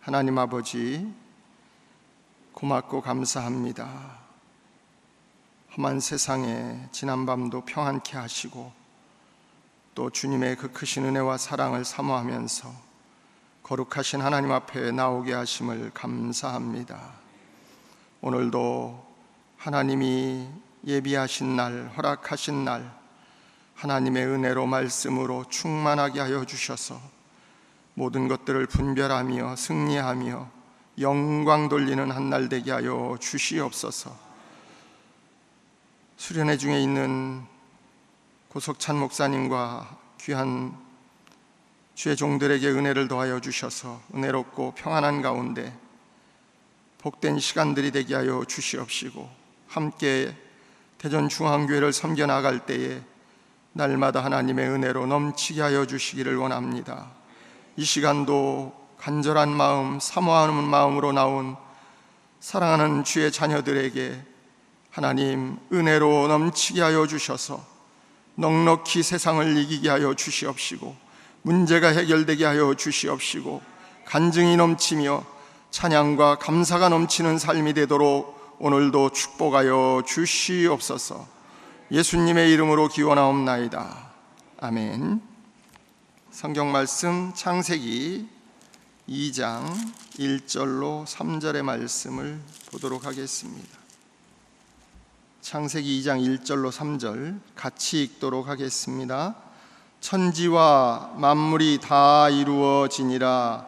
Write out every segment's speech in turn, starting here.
하나님 아버지, 고맙고 감사합니다. 험한 세상에 지난밤도 평안케 하시고 또 주님의 그 크신 은혜와 사랑을 사모하면서 거룩하신 하나님 앞에 나오게 하심을 감사합니다. 오늘도 하나님이 예비하신 날, 허락하신 날, 하나님의 은혜로 말씀으로 충만하게 하여 주셔서 모든 것들을 분별하며 승리하며 영광 돌리는 한 날 되게 하여 주시옵소서. 수련회 중에 있는 고석찬 목사님과 귀한 주의 종들에게 은혜를 더하여 주셔서 은혜롭고 평안한 가운데 복된 시간들이 되게 하여 주시옵시고, 함께 대전중앙교회를 섬겨나갈 때에 날마다 하나님의 은혜로 넘치게 하여 주시기를 원합니다. 이 시간도 간절한 마음, 사모하는 마음으로 나온 사랑하는 주의 자녀들에게 하나님 은혜로 넘치게 하여 주셔서 넉넉히 세상을 이기게 하여 주시옵시고, 문제가 해결되게 하여 주시옵시고, 간증이 넘치며 찬양과 감사가 넘치는 삶이 되도록 오늘도 축복하여 주시옵소서. 예수님의 이름으로 기원하옵나이다. 아멘. 성경 말씀 창세기 2장 1절로 3절의 말씀을 보도록 하겠습니다. 창세기 2장 1절로 3절 같이 읽도록 하겠습니다. 천지와 만물이 다 이루어지니라.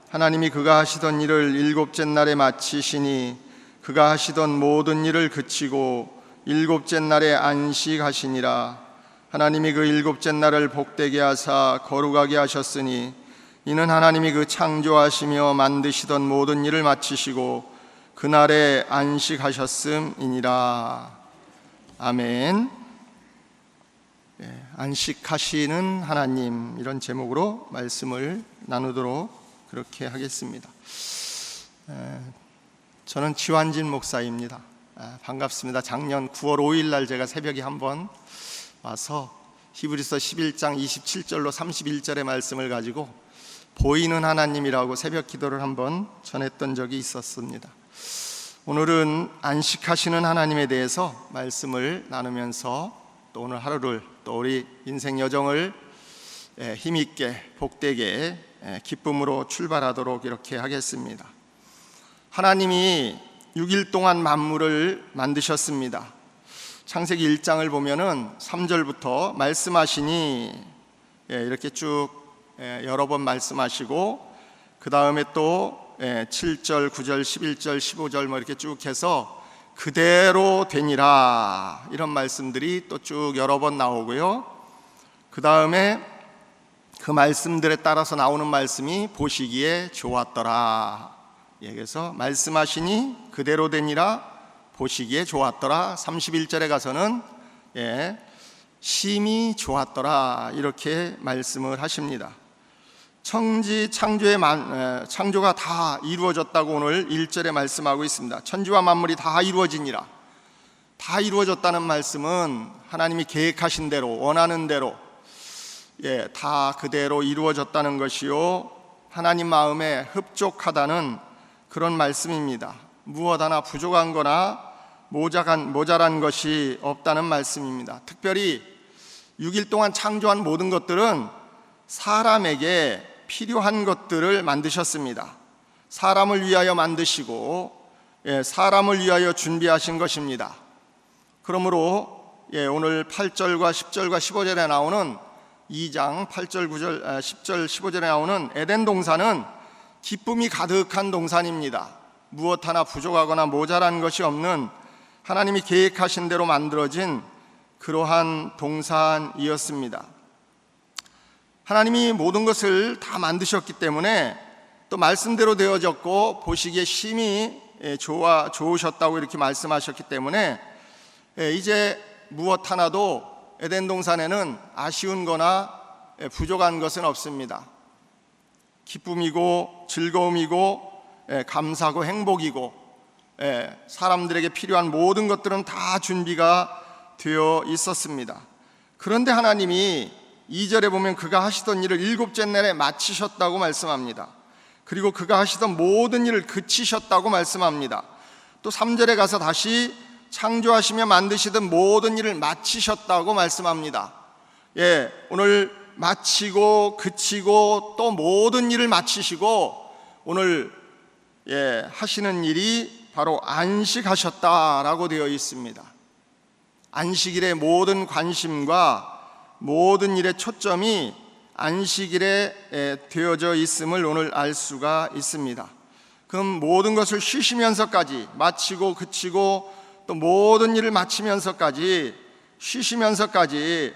하나님이 그가 하시던 일을 일곱째 날에 마치시니 그가 하시던 모든 일을 그치고 일곱째 날에 안식하시니라. 하나님이 그 일곱째 날을 복되게 하사 거룩하게 하셨으니 이는 하나님이 그 창조하시며 만드시던 모든 일을 마치시고 그날에 안식하셨음이니라. 아멘. 안식하시는 하나님, 이런 제목으로 말씀을 나누도록 그렇게 하겠습니다. 저는 지환진 목사입니다. 반갑습니다. 작년 9월 5일 날 제가 새벽에 한번 와서 히브리서 11장 27절로 31절의 말씀을 가지고 보이는 하나님이라고 새벽 기도를 한번 전했던 적이 있었습니다. 오늘은 안식하시는 하나님에 대해서 말씀을 나누면서 또 오늘 하루를, 또 우리 인생 여정을 힘있게 복되게 기쁨으로 출발하도록 이렇게 하겠습니다. 하나님이 6일 동안 만물을 만드셨습니다. 창세기 1장을 보면은 3절부터 말씀하시니 이렇게 쭉 여러 번 말씀하시고, 그 다음에 또 7절, 9절, 11절, 15절 뭐 이렇게 쭉 해서 그대로 되니라, 이런 말씀들이 또 쭉 여러 번 나오고요. 그 다음에 그 말씀들에 따라서 나오는 말씀이 보시기에 좋았더라. 그래서 말씀하시니 그대로 되니라, 보시기에 좋았더라. 31절에 가서는 심히 좋았더라, 이렇게 말씀을 하십니다. 창조가 다 이루어졌다고 오늘 1절에 말씀하고 있습니다. 천지와 만물이 다 이루어지니라. 다 이루어졌다는 말씀은 하나님이 계획하신 대로, 원하는 대로 다 그대로 이루어졌다는 것이요, 하나님 마음에 흡족하다는 그런 말씀입니다. 무엇 하나 부족한 거나 모자란 것이 없다는 말씀입니다. 특별히 6일 동안 창조한 모든 것들은 사람에게 필요한 것들을 만드셨습니다. 사람을 위하여 만드시고 사람을 위하여 준비하신 것입니다. 그러므로 오늘 8절과 10절과 15절에 나오는 2장 8절, 9절, 10절, 15절에 나오는 에덴 동산은 기쁨이 가득한 동산입니다. 무엇 하나 부족하거나 모자란 것이 없는 하나님이 계획하신 대로 만들어진 그러한 동산이었습니다. 하나님이 모든 것을 다 만드셨기 때문에 또 말씀대로 되어졌고 보시기에 심히 좋으셨다고 이렇게 말씀하셨기 때문에 이제 무엇 하나도 에덴 동산에는 아쉬운 거나 부족한 것은 없습니다. 기쁨이고 즐거움이고 감사고 행복이고 사람들에게 필요한 모든 것들은 다 준비가 되어 있었습니다. 그런데 하나님이 2절에 보면 그가 하시던 일을 일곱째 날에 마치셨다고 말씀합니다. 그리고 그가 하시던 모든 일을 그치셨다고 말씀합니다. 또 3절에 가서 다시 창조하시며 만드시던 모든 일을 마치셨다고 말씀합니다. 오늘 마치고 그치고 또 모든 일을 마치시고 오늘 하시는 일이 바로 안식하셨다라고 되어 있습니다. 안식일의 모든 관심과 모든 일의 초점이 안식일에 되어져 있음을 오늘 알 수가 있습니다. 그럼 모든 것을 쉬시면서까지 마치고 그치고 또 모든 일을 마치면서까지 쉬시면서까지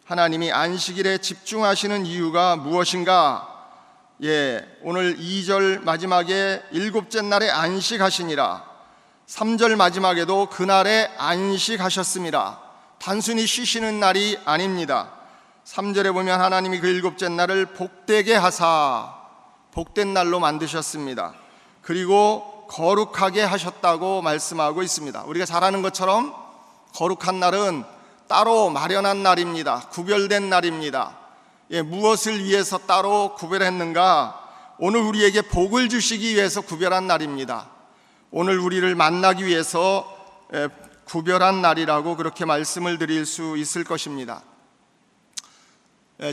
하나님이 안식일에 집중하시는 이유가 무엇인가? 오늘 2절 마지막에 일곱째 날에 안식하시니라, 3절 마지막에도 그날에 안식하셨습니다. 단순히 쉬시는 날이 아닙니다. 3절에 보면 하나님이 그 일곱째 날을 복되게 하사 복된 날로 만드셨습니다. 그리고 거룩하게 하셨다고 말씀하고 있습니다. 우리가 잘 아는 것처럼 거룩한 날은 따로 마련한 날입니다. 구별된 날입니다. 무엇을 위해서 따로 구별했는가? 오늘 우리에게 복을 주시기 위해서 구별한 날입니다. 오늘 우리를 만나기 위해서 구별한 날이라고 그렇게 말씀을 드릴 수 있을 것입니다.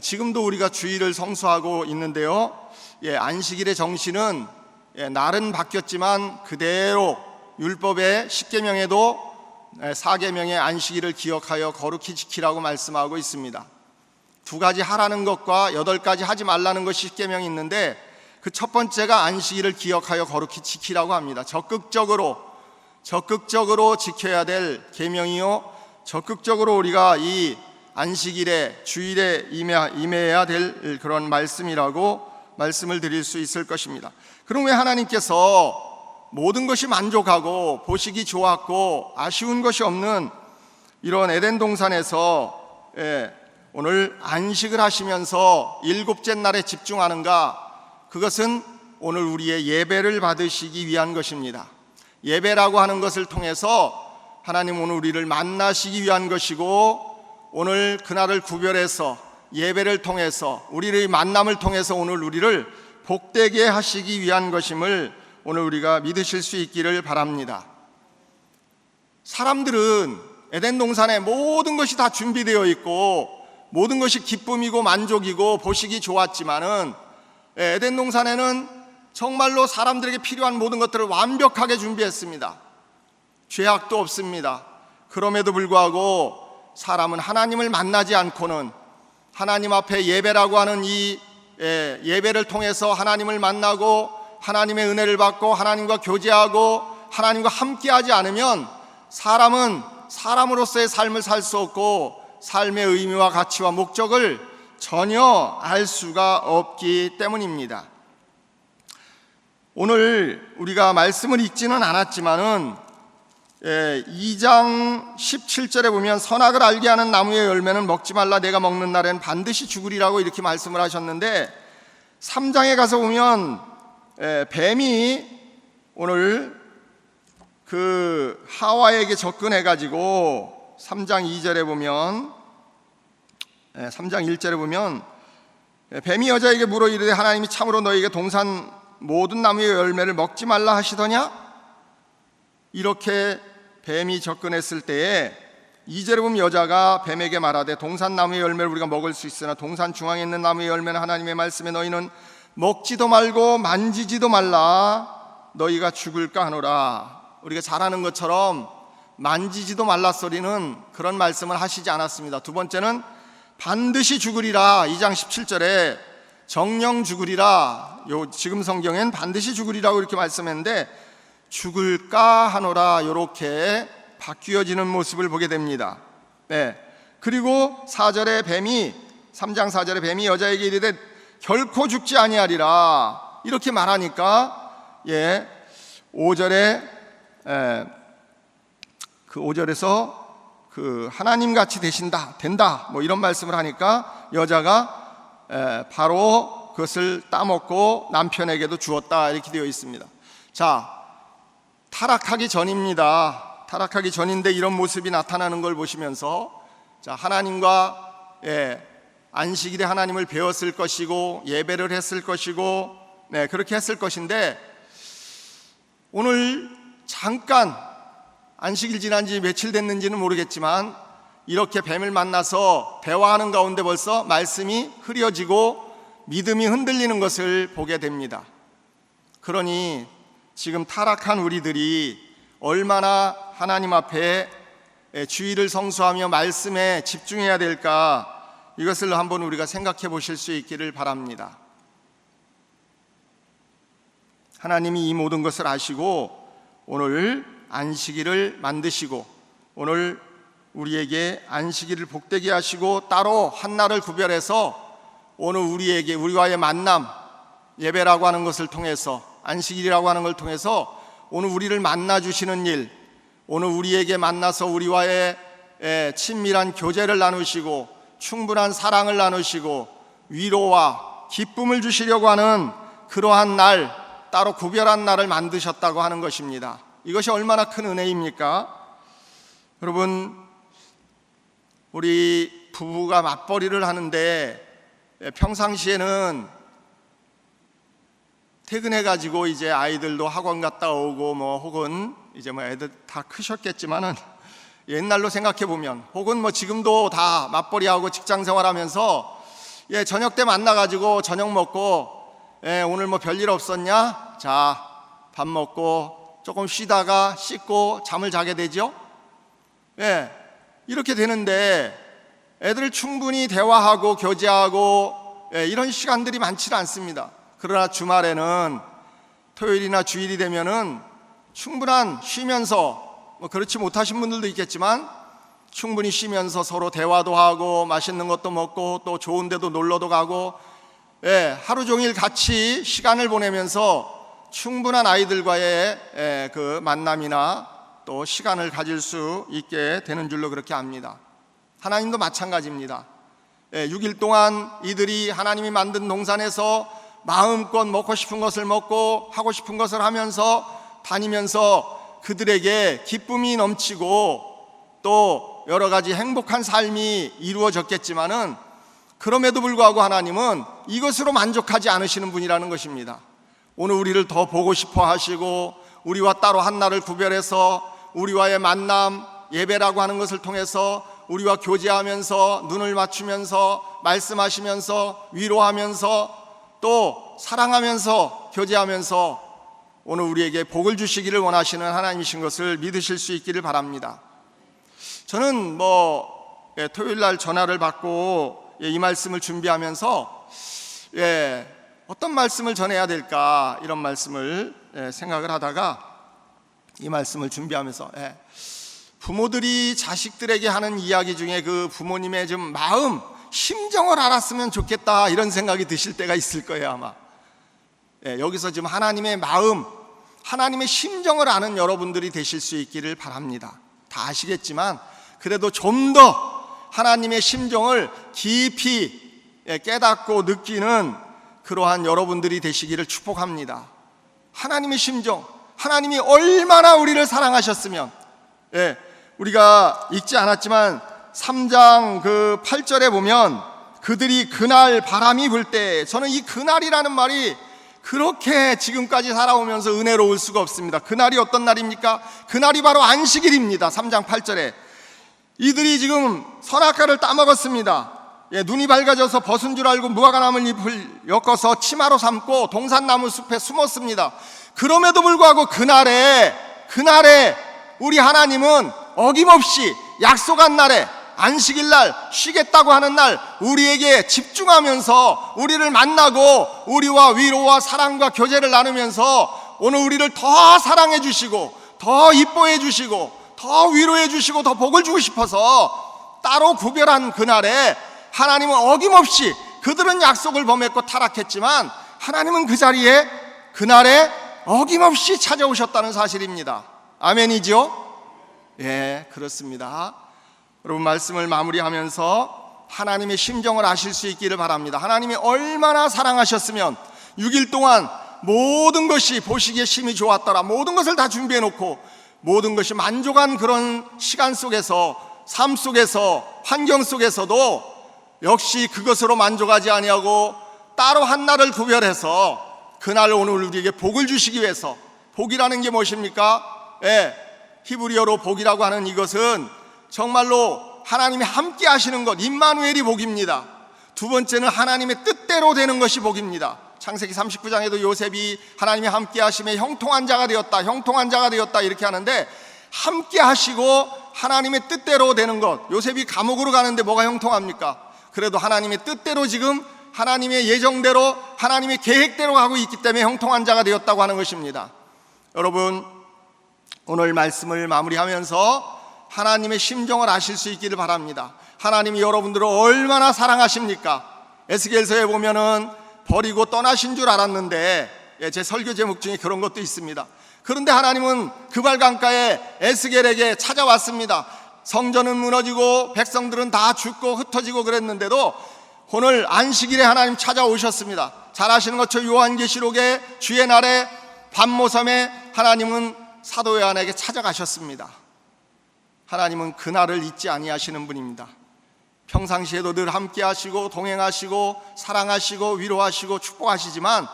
지금도 우리가 주일을 성수하고 있는데요, 안식일의 정신은 날은 바뀌었지만 그대로 율법의 10계명에도 4계명의 안식일을 기억하여 거룩히 지키라고 말씀하고 있습니다. 2가지 하라는 것과 8가지 하지 말라는 것이 10계명이 있는데 그 첫 번째가 안식일을 기억하여 거룩히 지키라고 합니다. 적극적으로 지켜야 될 계명이요, 적극적으로 우리가 이 안식일에 주일에 임해야 될 그런 말씀이라고 말씀을 드릴 수 있을 것입니다. 그럼 왜 하나님께서 모든 것이 만족하고 보시기 좋았고 아쉬운 것이 없는 이런 에덴 동산에서 오늘 안식을 하시면서 일곱째 날에 집중하는가? 그것은 오늘 우리의 예배를 받으시기 위한 것입니다. 예배라고 하는 것을 통해서 하나님 오늘 우리를 만나시기 위한 것이고, 오늘 그날을 구별해서 예배를 통해서 우리의 만남을 통해서 오늘 우리를 복되게 하시기 위한 것임을 오늘 우리가 믿으실 수 있기를 바랍니다. 사람들은 에덴 동산에 모든 것이 다 준비되어 있고 모든 것이 기쁨이고 만족이고 보시기 좋았지만은 에덴 동산에는 정말로 사람들에게 필요한 모든 것들을 완벽하게 준비했습니다. 죄악도 없습니다. 그럼에도 불구하고 사람은 하나님을 만나지 않고는 하나님 앞에 예배라고 하는 이 예배를 통해서 하나님을 만나고 하나님의 은혜를 받고 하나님과 교제하고 하나님과 함께하지 않으면 사람은 사람으로서의 삶을 살 수 없고 삶의 의미와 가치와 목적을 전혀 알 수가 없기 때문입니다. 오늘 우리가 말씀을 읽지는 않았지만은 2장 17절에 보면 선악을 알게 하는 나무의 열매는 먹지 말라, 내가 먹는 날에는 반드시 죽으리라고 이렇게 말씀을 하셨는데, 3장에 가서 보면 뱀이 오늘 그 하와에게 접근해 가지고 3장 2절에 보면 3장 1절에 보면 뱀이 여자에게 물어 이르되 하나님이 참으로 너희에게 동산 모든 나무의 열매를 먹지 말라 하시더냐? 이렇게 뱀이 접근했을 때에 2절에 보면 여자가 뱀에게 말하되 동산 나무의 열매를 우리가 먹을 수 있으나 동산 중앙에 있는 나무의 열매는 하나님의 말씀에 너희는 먹지도 말고 만지지도 말라, 너희가 죽을까 하노라. 우리가 잘 아는 것처럼 만지지도 말라 소리는 그런 말씀을 하시지 않았습니다. 두 번째는 반드시 죽으리라. 2장 17절에 정령 죽으리라. 지금 성경엔 반드시 죽으리라고 이렇게 말씀했는데 죽을까 하노라, 이렇게 바뀌어지는 모습을 보게 됩니다. 그리고 4절에 뱀이 3장 4절에 뱀이 여자에게 이르되 결코 죽지 아니하리라 이렇게 말하니까 5절에 그 5절에서 그 하나님 같이 된다 뭐 이런 말씀을 하니까 여자가 바로 그것을 따먹고 남편에게도 주었다 이렇게 되어 있습니다. 자, 타락하기 전입니다. 타락하기 전인데 이런 모습이 나타나는 걸 보시면서 자, 하나님과 안식일에 하나님을 배웠을 것이고 예배를 했을 것이고 그렇게 했을 것인데, 오늘 잠깐 안식일 지난 지 며칠 됐는지는 모르겠지만 이렇게 뱀을 만나서 대화하는 가운데 벌써 말씀이 흐려지고 믿음이 흔들리는 것을 보게 됩니다. 그러니 지금 타락한 우리들이 얼마나 하나님 앞에 주의를 성수하며 말씀에 집중해야 될까, 이것을 한번 우리가 생각해 보실 수 있기를 바랍니다. 하나님이 이 모든 것을 아시고 오늘 안식일을 만드시고 오늘 우리에게 안식일을 복되게 하시고 따로 한 날을 구별해서 오늘 우리와의 만남, 예배라고 하는 것을 통해서, 안식일이라고 하는 걸 통해서 오늘 우리를 만나주시는 일, 오늘 우리에게 만나서 우리와의 친밀한 교제를 나누시고 충분한 사랑을 나누시고 위로와 기쁨을 주시려고 하는 그러한 날, 따로 구별한 날을 만드셨다고 하는 것입니다. 이것이 얼마나 큰 은혜입니까? 여러분, 우리 부부가 맞벌이를 하는데 평상시에는 퇴근해가지고 이제 아이들도 학원 갔다 오고 혹은 이제 애들 다 크셨겠지만은 옛날로 생각해 보면, 혹은 지금도 다 맞벌이하고 직장 생활하면서 저녁 때 만나가지고 저녁 먹고 오늘 별일 없었냐? 자, 밥 먹고 조금 쉬다가 씻고 잠을 자게 되죠? 이렇게 되는데 애들 충분히 대화하고 교제하고 이런 시간들이 많지는 않습니다. 그러나 주말에는, 토요일이나 주일이 되면은 충분한 쉬면서, 그렇지 못하신 분들도 있겠지만 충분히 쉬면서 서로 대화도 하고 맛있는 것도 먹고 또 좋은 데도 놀러도 가고 하루 종일 같이 시간을 보내면서 충분한 아이들과의 그 만남이나 또 시간을 가질 수 있게 되는 줄로 그렇게 압니다. 하나님도 마찬가지입니다. 6일 동안 이들이 하나님이 만든 동산에서 마음껏 먹고 싶은 것을 먹고 하고 싶은 것을 하면서 다니면서 그들에게 기쁨이 넘치고 또 여러 가지 행복한 삶이 이루어졌겠지만은, 그럼에도 불구하고 하나님은 이것으로 만족하지 않으시는 분이라는 것입니다. 오늘 우리를 더 보고 싶어 하시고 우리와 따로 한 날을 구별해서 우리와의 만남, 예배라고 하는 것을 통해서 우리와 교제하면서 눈을 맞추면서 말씀하시면서 위로하면서 또 사랑하면서 교제하면서 오늘 우리에게 복을 주시기를 원하시는 하나님이신 것을 믿으실 수 있기를 바랍니다. 저는 토요일 날 전화를 받고 이 말씀을 준비하면서 어떤 말씀을 전해야 될까, 이런 말씀을 생각을 하다가 이 말씀을 준비하면서 부모들이 자식들에게 하는 이야기 중에 그 부모님의 좀 마음, 심정을 알았으면 좋겠다, 이런 생각이 드실 때가 있을 거예요 아마. 여기서 지금 하나님의 마음, 하나님의 심정을 아는 여러분들이 되실 수 있기를 바랍니다. 다 아시겠지만 그래도 좀 더 하나님의 심정을 깊이 깨닫고 느끼는 그러한 여러분들이 되시기를 축복합니다. 하나님의 심정, 하나님이 얼마나 우리를 사랑하셨으면, 우리가 읽지 않았지만 3장 8절에 보면 그들이 그날 바람이 불 때, 저는 이 그날이라는 말이 그렇게 지금까지 살아오면서 은혜로울 수가 없습니다. 그날이 어떤 날입니까? 그날이 바로 안식일입니다. 3장 8절에 이들이 지금 선악과를 따먹었습니다. 눈이 밝아져서 벗은 줄 알고 무화과나무 잎을 엮어서 치마로 삼고 동산나무 숲에 숨었습니다. 그럼에도 불구하고 그날에 우리 하나님은 어김없이 약속한 날에, 안식일 날, 쉬겠다고 하는 날 우리에게 집중하면서 우리를 만나고 우리와 위로와 사랑과 교제를 나누면서 오늘 우리를 더 사랑해 주시고 더 이뻐해 주시고 더 위로해 주시고 더 복을 주고 싶어서 따로 구별한 그날에 하나님은 어김없이, 그들은 약속을 범했고 타락했지만 하나님은 그 자리에 그날에 어김없이 찾아오셨다는 사실입니다. 아멘이죠? 그렇습니다. 여러분, 말씀을 마무리하면서 하나님의 심정을 아실 수 있기를 바랍니다. 하나님이 얼마나 사랑하셨으면 6일 동안 모든 것이 보시기에 심히 좋았더라, 모든 것을 다 준비해 놓고 모든 것이 만족한 그런 시간 속에서, 삶 속에서, 환경 속에서도 역시 그것으로 만족하지 아니하고 따로 한 날을 구별해서 그날 오늘 우리에게 복을 주시기 위해서, 복이라는 게 무엇입니까? 히브리어로 복이라고 하는 이것은 정말로 하나님이 함께 하시는 것, 임마누엘이 복입니다. 두 번째는 하나님의 뜻대로 되는 것이 복입니다. 창세기 39장에도 요셉이 하나님이 함께 하심에 형통한 자가 되었다, 형통한 자가 되었다 이렇게 하는데, 함께 하시고 하나님의 뜻대로 되는 것, 요셉이 감옥으로 가는데 뭐가 형통합니까? 그래도 하나님의 뜻대로 지금 하나님의 예정대로 하나님의 계획대로 가고 있기 때문에 형통한 자가 되었다고 하는 것입니다. 여러분, 오늘 말씀을 마무리하면서 하나님의 심정을 아실 수 있기를 바랍니다. 하나님이 여러분들을 얼마나 사랑하십니까? 에스겔서에 보면은 버리고 떠나신 줄 알았는데, 제 설교 제목 중에 그런 것도 있습니다. 그런데 하나님은 그발강가에 에스겔에게 찾아왔습니다. 성전은 무너지고 백성들은 다 죽고 흩어지고 그랬는데도 오늘 안식일에 하나님 찾아오셨습니다. 잘 아시는 것처럼 요한계시록에 주의 날에 밤모섬에 하나님은 사도 요한에게 찾아가셨습니다. 하나님은 그날을 잊지 아니하시는 분입니다. 평상시에도 늘 함께 하시고 동행하시고 사랑하시고 위로하시고 축복하시지만,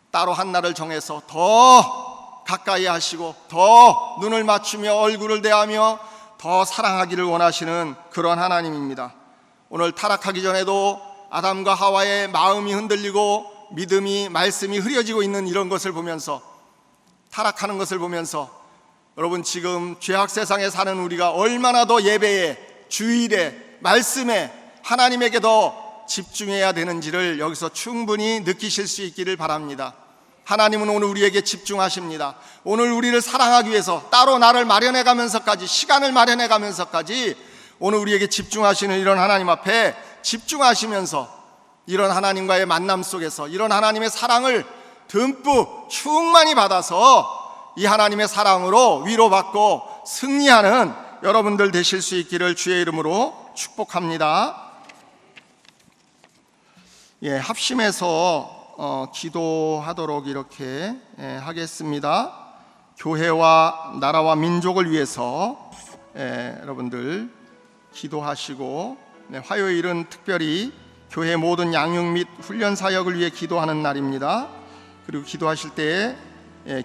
따로 한 날을 정해서 더 가까이 하시고 더 눈을 맞추며 얼굴을 대하며 더 사랑하기를 원하시는 그런 하나님입니다. 오늘 타락하기 전에도 아담과 하와의 마음이 흔들리고 믿음이, 말씀이 흐려지고 있는 이런 것을 보면서, 타락하는 것을 보면서, 여러분 지금 죄악 세상에 사는 우리가 얼마나 더 예배에, 주일에, 말씀에 하나님에게 더 집중해야 되는지를 여기서 충분히 느끼실 수 있기를 바랍니다. 하나님은 오늘 우리에게 집중하십니다. 오늘 우리를 사랑하기 위해서 따로 나를 마련해 가면서까지, 시간을 마련해 가면서까지 오늘 우리에게 집중하시는 이런 하나님 앞에 집중하시면서, 이런 하나님과의 만남 속에서 이런 하나님의 사랑을 듬뿍 충만히 받아서 이 하나님의 사랑으로 위로받고 승리하는 여러분들 되실 수 있기를 주의 이름으로 축복합니다. 합심해서 기도하도록 이렇게 하겠습니다. 교회와 나라와 민족을 위해서 여러분들 기도하시고, 화요일은 특별히 교회 모든 양육 및 훈련 사역을 위해 기도하는 날입니다. 그리고 기도하실 때에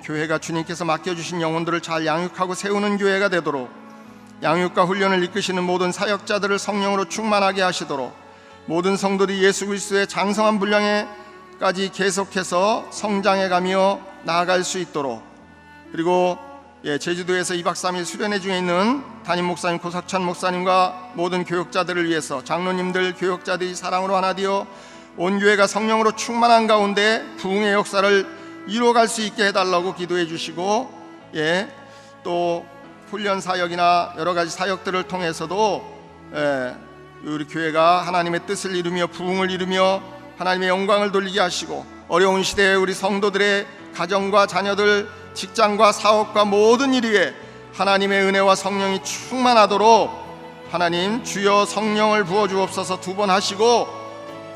교회가 주님께서 맡겨주신 영혼들을 잘 양육하고 세우는 교회가 되도록, 양육과 훈련을 이끄시는 모든 사역자들을 성령으로 충만하게 하시도록, 모든 성도들이 예수 그리스도의 장성한 분량에까지 계속해서 성장해가며 나아갈 수 있도록, 그리고 제주도에서 2박 3일 수련회 중에 있는 담임 목사님 고석찬 목사님과 모든 교육자들을 위해서 장로님들, 교육자들이 사랑으로 하나 되어 온 교회가 성령으로 충만한 가운데 부흥의 역사를 이루어갈 수 있게 해달라고 기도해 주시고, 또 훈련 사역이나 여러 가지 사역들을 통해서도 우리 교회가 하나님의 뜻을 이루며 부흥을 이루며 하나님의 영광을 돌리게 하시고, 어려운 시대에 우리 성도들의 가정과 자녀들, 직장과 사업과 모든 일 위에 하나님의 은혜와 성령이 충만하도록 하나님 주여 성령을 부어주옵소서 두 번 하시고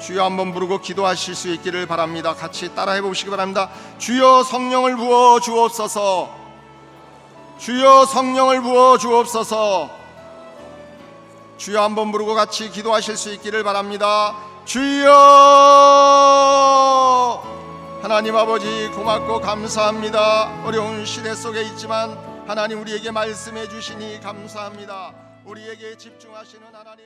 주여 한번 부르고 기도하실 수 있기를 바랍니다. 같이 따라해 보시기 바랍니다. 주여 성령을 부어주옵소서. 주여 성령을 부어주옵소서. 주여 한번 부르고 같이 기도하실 수 있기를 바랍니다. 주여. 하나님 아버지 고맙고 감사합니다. 어려운 시대 속에 있지만 하나님 우리에게 말씀해 주시니 감사합니다. 우리에게 집중하시는 하나님